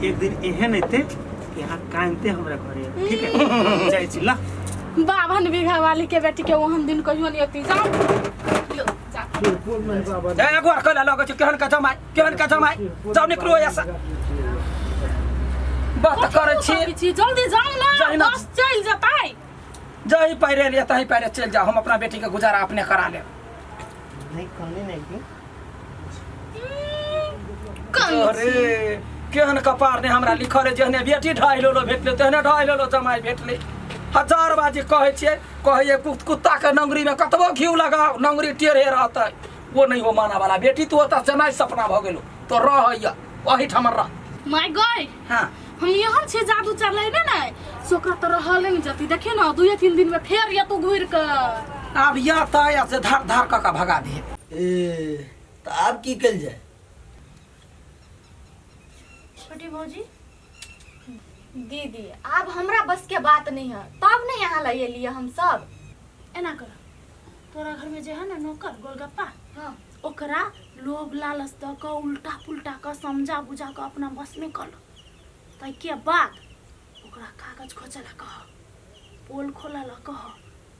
एक दिन एहन अते यहाँ कांते हमरा घरे ठीक है जाय छी ला 52 बीघा वाली के बेटी के ओहन दिन कहियो नहीं अति जाओ ए गोर कला लगे छ केहन का जमाई जाऊ निकलो ऐसा बात करे छी जल्दी जाओ ना बस चल जताई जही पैरे ले तही पैरे चल जाओ हम अपना बेटी का गुजारा अपने करा ले नहीं कहने नहीं अरे केहन कपार ने हमरा लिखल जहने बेटी ढाई लो भेटले तहने ढाई लो जमाई भेटले 1000 बाजी कहे कुत्ता के नंगरी में कतबो घी लगाओ नंगरी टेढ़े रहता वो नहीं हो माना वाला बेटी तू होता जमाई सपना भ गेलो तो रह वही ठमर रह माय गॉड हां हम यहाँ छे जादू चले ना सोकरा तो रहले नहीं जती देखे ना 2-3 दिन में फेर या तो घुर के अब या त या से धार धार का भगा दे ए तो आप की कल जाए छोटी भौजी दीदी अब हमरा बस के बात नहीं है तब नहीं यहाँ ले लिए हम सब एना कर तोरा घर में जे है ना नौकर गोलगप्पा हाँ ओकरा लोभ लालच द के उल्टा पुल्टा के समझा बुझा के अपना बस में कर तै के बाद ओकरा कागज खोजला कह पोल खोलला कह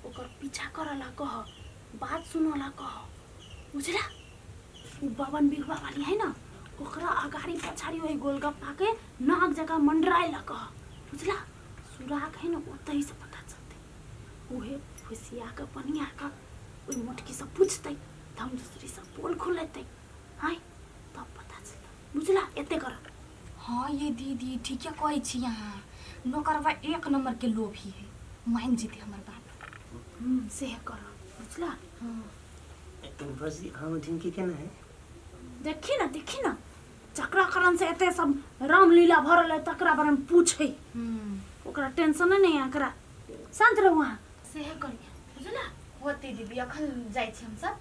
ओकर पीछा करला कह बात सुनला कह बुझला उ 52 बीघा वाली है ना ओकरा अगाड़ी पछाड़ी वही गोलगप्पा के नाक जगह मंडराइला कह बुझला सुराग है ना ओतही से पता चलते उहे खुशिया के पनिया का ओई मोटकी से पूछते हम दूसरी से पोल खोलते हाय तब पता चलता बुझला एते कर हाँ ये दीदी ठीक है कहै छी यहाँ नौकरवा 1 नंबर के लोभी है मान जीते हमर बात से कर बुझला हाँ बस हम ढिंकी के ना है देखी ना चक्राकरण से एते सब रामलीला भरल है तकरा बारे में पूछे ओकरा टेंशन नहीं एकरा शांत रह वहां से करिए बुझला होते दीदी अखन जाय छी हम सब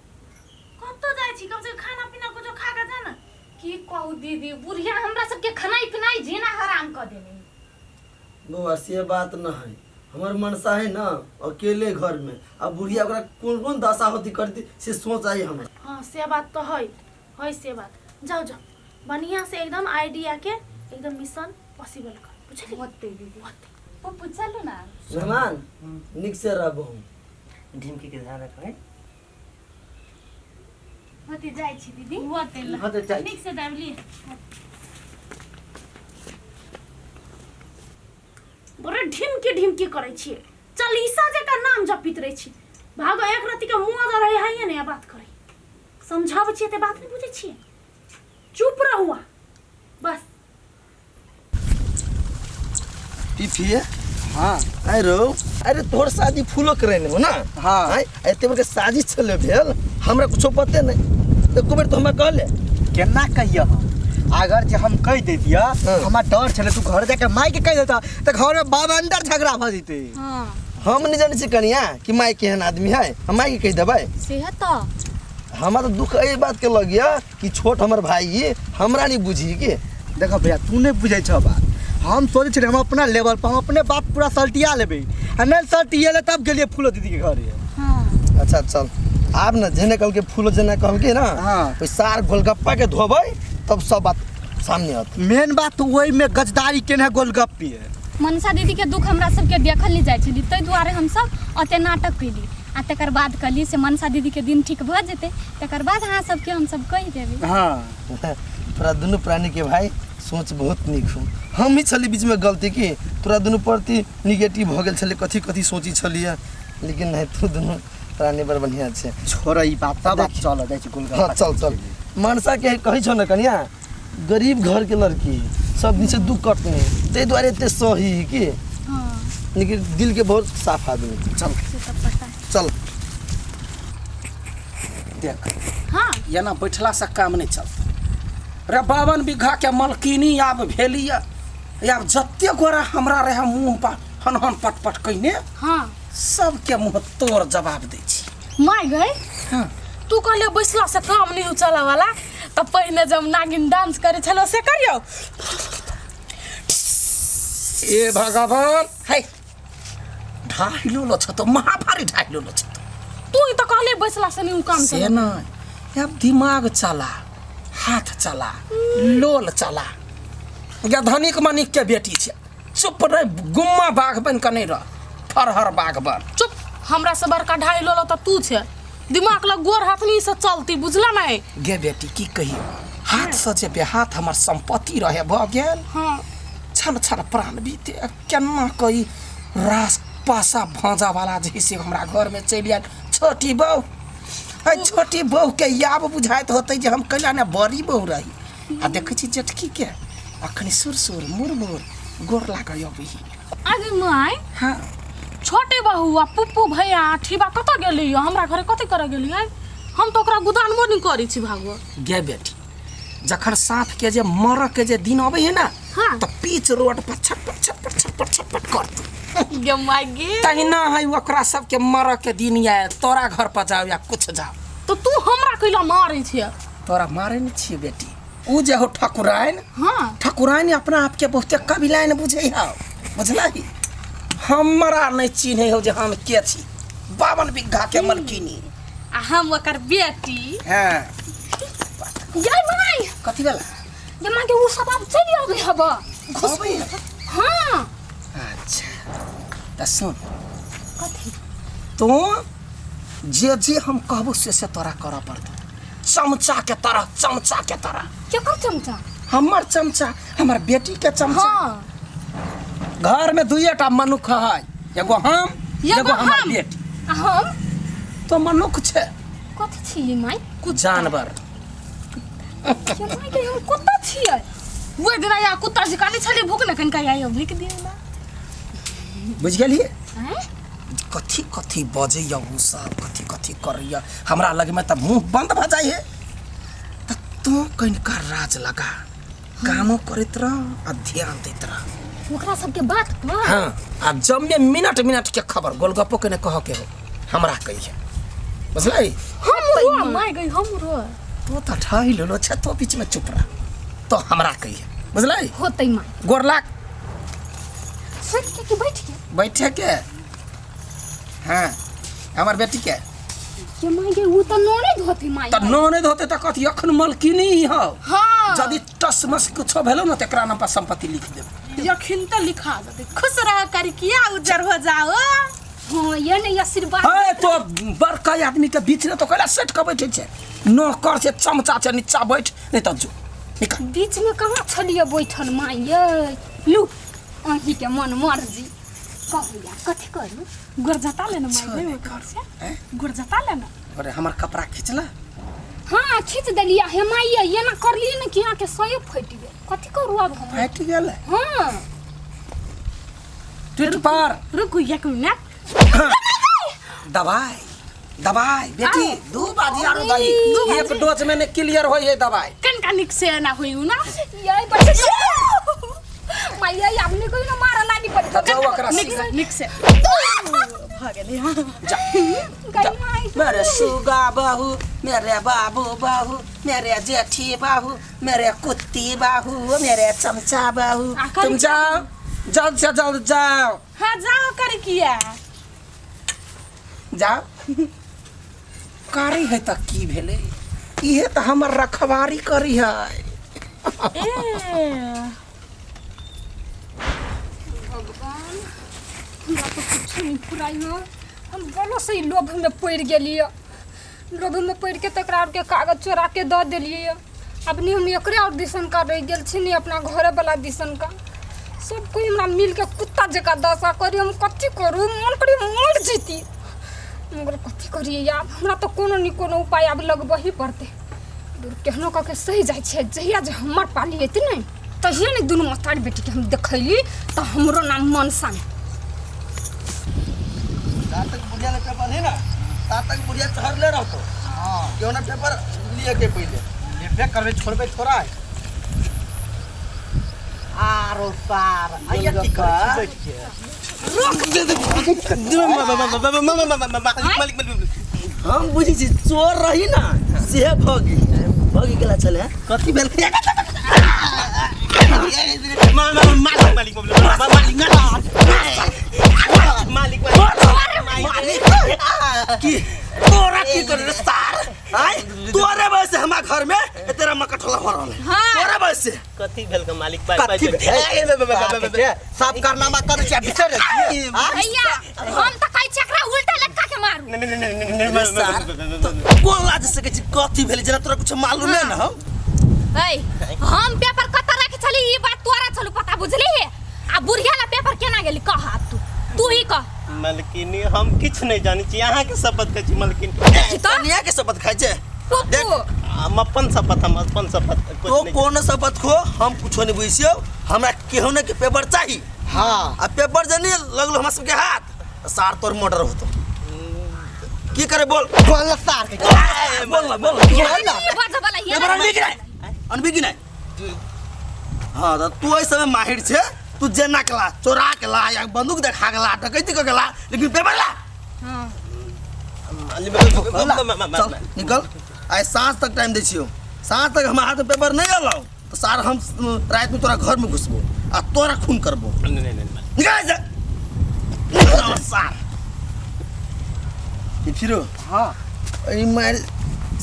कतो जाय छी कम से खाना पीना कुछ खा के जा ना की कहू दीदी बुढ़िया हमरा सबके खनाई पिनाई जीना हराम कर देले बउआ से बात न है हमार मनसा है ना अकेले घर में अब बुढ़िया ओकरा कौन कौन दशा होती करती से सोच आई हमरा हां से बात तो है से बात जाओ बढ़िया से एकदम आइडिया के एकदम मिशन पॉसिबल कर बुझली होते दीदी होते वो पूछलो ना मेहमान निक से रहबो ढिंकी के ध्यान रख है होते जाय छी दीदी होते हां तो चल ठीक से दाबली बड़े ढिमकी करे छी चालीसा जका नाम जपित रहे छी भागो एक रति के मुंह जा रहे है ने बात करे समझाव छी ते बात नहीं बुझे छी चुप रहुआ बस पीफिए हाँ अरे तोहर शादी फूलो करे हो ना हाँ एते बड़के साजिश चले भेल हमरा कुछो पते नहीं तो कुबेर तो हमरा कहले केना कहियो अगर जे हम कह देतिया हमरा डर छले तू घर जाके माई के कह देता त घर में बाबा अंदर झगड़ा भ जइते हां हम नहीं जाने छी कनिया कि माई केहन आदमी है हम माई के कह देबै सेहत तो हमरा तो दुख ए बात के लग गया कि छोट हमर भाई हमरा नहीं बुझी के देखो भैया तू नहीं बुझै छ बात हम सोचे छे हम अपना लेवल पर हम अपने बात पूरा सल्टिया लेबे आ नहीं सल्टिया तब गेलिए फूलो दीदी के घरे हां अच्छा चल आप न जेने कल के फूलो जेने कहल के ना हाँ तो सार गोलगप्पा के धोबै तब सब बात सामने आत मेन बात तो वही में गजदारी केने गोलगप्पी है मनसा दीदी के दुख हमरा सबके देखल नहीं जाय छली तै दुआरे हम सब अते नाटक कैली आ तकर बाद कली से मनसा दीदी के दिन ठीक भ जेते तकर बाद अहाँ सबके हम सब कहि देबे हां तोरा दुनु प्राणी के भाई सोच बहुत निक हो हम ही छली बीच में गलती की तोरा दुनु प्रति नेगेटिव हो गेल छले कथी कथी सोची छलिए लेकिन नहीं तू दुनु प्राणी बड़ बढ़िया छे छोरा ई बात सब चल जाय छै गोलगप्पा हाँ चल मनसा के कही छो न कनिया गरीब घर के लड़की सब दिन से दुख कटने ते द्वारे ते सही की हां लेकिन दिल के बहुत साफ आदमी चल से सब पता है चल देख हां ये ना बैठला से काम नहीं चलता रे 52 बीघा के मलकिनी आब भेली आब जत्ते गोरा हमरा रहे मुंह पर हन पटपट कइने हां सबके मुंह तोड़ जवाब दै छी माय गई हां तू कहले बैसला से काम नहीं चला वाला तब पहले जब नागिन डांस करे छलो से करियो ए भगवान है ढाइलो लो छ तो महाभारी ढाइलो लो छ तू ही तो कहले बैसला से नहीं काम से ना अब दिमाग चला हाथ चला लोल चला या धनिक मनिक के बेटी छे चुप रह गुम्मा बाघ बन के नहीं रह फरहर बाघ बन चुप हमरा से बड़का ढाई लो तो तू छे दिमाग लग गोर हाथनी से चलती बुझला नहीं गे बेटी की कही हाथ से जे बेहाथ हमर संपत्ति रहे भ गेल हाँ छन छन प्राण बीते केना कई रास पासा भांजा वाला जैसे हमरा घर में चली आयल छोटी बहू है छोटी बहू के याब बुझाइत होते जे हम कला ने बड़ी बहू रही आ देखे छी जेठकी के अखनी सुरसुर मुरमुर गोर लागय अबही अरे माय हाँ छोटे बहू आ पुप्पू भैया ठीबा कत गेली हमरा घरे कथी करे गेली हम तो ओकरा गुदानबो नहीं करी छी भागो गे बेटी जखन साथ के जे मर के जे दिन आवे है ना हाँ। तो पीच रोड पर छटपट छटपट छटपट छटपट कर गे माय गे तहिना है ओकरा सब के मर के दिन या तोरा घर पर जाओ या कुछ जाओ तो तू हमरा कैला मारै छियै तोरा मारे नहीं छिए बेटी उ जे हो ठकुराइन हाँ ठकुराइन अपना आप के बहुते कबिलाइन बुझे हो बुझलही हमरा नहीं चिन्हे हो जे हम के छी 52 बीघा के मलकिनी आ हम ओकर बेटी हां जय माय कथी भेला जे माय के उ सब अब चली आबे हबा घुसबै हाँ अच्छा त सुन कथी तो जे हम कहबो से तोरा करऽ पड़तौ चमचा के तरह केकर चमचा हमर चमचा हमर बेटी के चमचा हाँ घर में दुइटा मनुख है एगो हम एगो हमर बेटी हम तो मनुख छे कथी छियै माय कुछ जानवर के माय के हम कुत्ता छियै वो दिन आया कुत्ता जिकाने छले भूख न कनका आयो भूख दिए ना बुझ गेलिए हैं कथी कथी बजे या उ सब कथी कथी करैया हमरा लगे में त मुंह बंद भ जाय है त तू कनिका राज लगा कामो करैत रह आ ध्यान दैत रह ओकरा सब के बात पर हां आ जब में मिनट के खबर गोलगप्पो के ने कह के हो हमरा कहिए बुझलाई हम रो माय गई हम रो तो त ठाई लेलो छ तो बीच में चुप रह तो हमरा कहिए बुझलाई होतै माय गोर लाग सच के कि बैठे के हाँ हमार बेटी के माय के उ त नोने धोती माय त नोने धोते त कथी अखन मलकिनी ही हो हां यदि टसमस कुछ भेलो न तकरा नाम पर संपत्ति लिख देब यखिन त लिखा दे खुश रह कर किया उजर हो जाओ हां ये ने आशीर्वाद है तो बड़का आदमी के बीच में तो कहला सेट के बैठे छे नौकर से चमचा से नीचा बैठ नहीं त जो निकल बीच में कहां छलिए बैठल माय ये लू अही के मन मर्जी कहू या कथी करू गुरजता लेना माय गई घर से गुरजता लेना अरे हमार कपड़ा खींचला हाँ खींच दलिया हे माई ये ना कर लिए ना कि यहाँ के सयो फट गए कथी करू अब हम फट गेल हाँ टूट पर रुको एक मिनट दवाई बेटी दू बाजी आरो दही एक डोज में ने क्लियर होई है दवाई कनका निक से ना होई ना यही बच्चे माई ये आपने कोई ना मारा ना नहीं पड़ता जाओ ओकरा निक से भागले हां जा मेरे सुगा बहू मेरे बाबू बहू मेरे जेठी बहू मेरे कुत्ती बहू मेरे चमचा बहू तुम जाओ जल्द से जल्द जाओ हां जाओ कर किया जाओ कारी है त की भेले इहे त हमर रखवारी करी है भगवान हमरा तो कुछ नहीं पुराई हो हम बोलो से लोभ में पड़ गेलिए लोभ में पड़ के तकरा के कागज चोरा के दे देलिए अपनी हम एकरे और दिसन का रह गेल छी अपना घरे वाला दिसन का सब कोई हमरा मिल के कुत्ता जका दशा करी हम कथी करू मन करी मर जीती मगर कथी करिए यार हमरा तो कोनो नि कोनो उपाय अब लगबही पड़ते केहनो क के सही जाय छै जहिया जे हमर पाली हेतै नै तहिया ने दुनू मतारी बेटी के हम देखैली त हमरो नाम मनसा तक बुढ़िया ने पेपर है ना तक बुढ़िया चढ़ले रहतो हां क्यों ना पेपर लिए के पहले लेबे करबे छोड़बे थोड़ा आरो सार आइया ठीक है बैठ के हम बुझी छी चोर रही ना से भगी गेला चले कथी भेल की तोरा की कर सार आय तोरे वजह से हमरा घर में तेरा मकठला हो रहल है तोरे वजह से कथी भेल के मालिक कथी सब कारनामा कर छै बिसर भैया हम त कहै छी एकरा उल्टा लटका के मारू कोन लाज सके छी कथी भेल जना तोरा कुछ मालूम है ना हम पेपर कत रखे छली ई बात तोरा छलु पता बुझली आ बुढ़िया ला पेपर केना गेली कह तू ही कह मलकिनी हम किछ नहीं जानी छी यहाँ के शपथ के छी मलकिन कन्या के शपथ खाइ छै देख हम अपन शपथ तो कौन शपथ खो हम कुछो नहीं बुझियो हमरा केहू ने के पेपर चाहिए हां आ पेपर जनी लगलो हमरा सबके हाथ सार तोर मर्डर होतो की करे बोल बोल सार के बोल ना पेपर अनबी की नहीं हां तो तू ऐ समय माहिर छे तू जेना कला चोरा के ला या बंदूक देखा के ला डकैती के ला लेकिन पेपर ला हां चल निकल आइ सांझ तक टाइम दै छियो सांझ तक हमरा हाथ में पेपर नहीं आलो तो सार हम रात में तोरा घर में घुसबो आ तोरा खून करबो निकल जा सार ई फिरो हां ई मार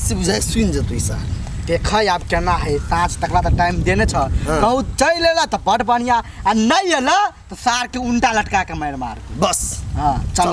से बुझाइ सुन जतु ई सार देखै आब केना है साँझ तकला त टाइम देने छ कहू चल एला त बड़ बढ़िया आ नहीं एला तो सार के उल्टा लटका के मार बस हां चल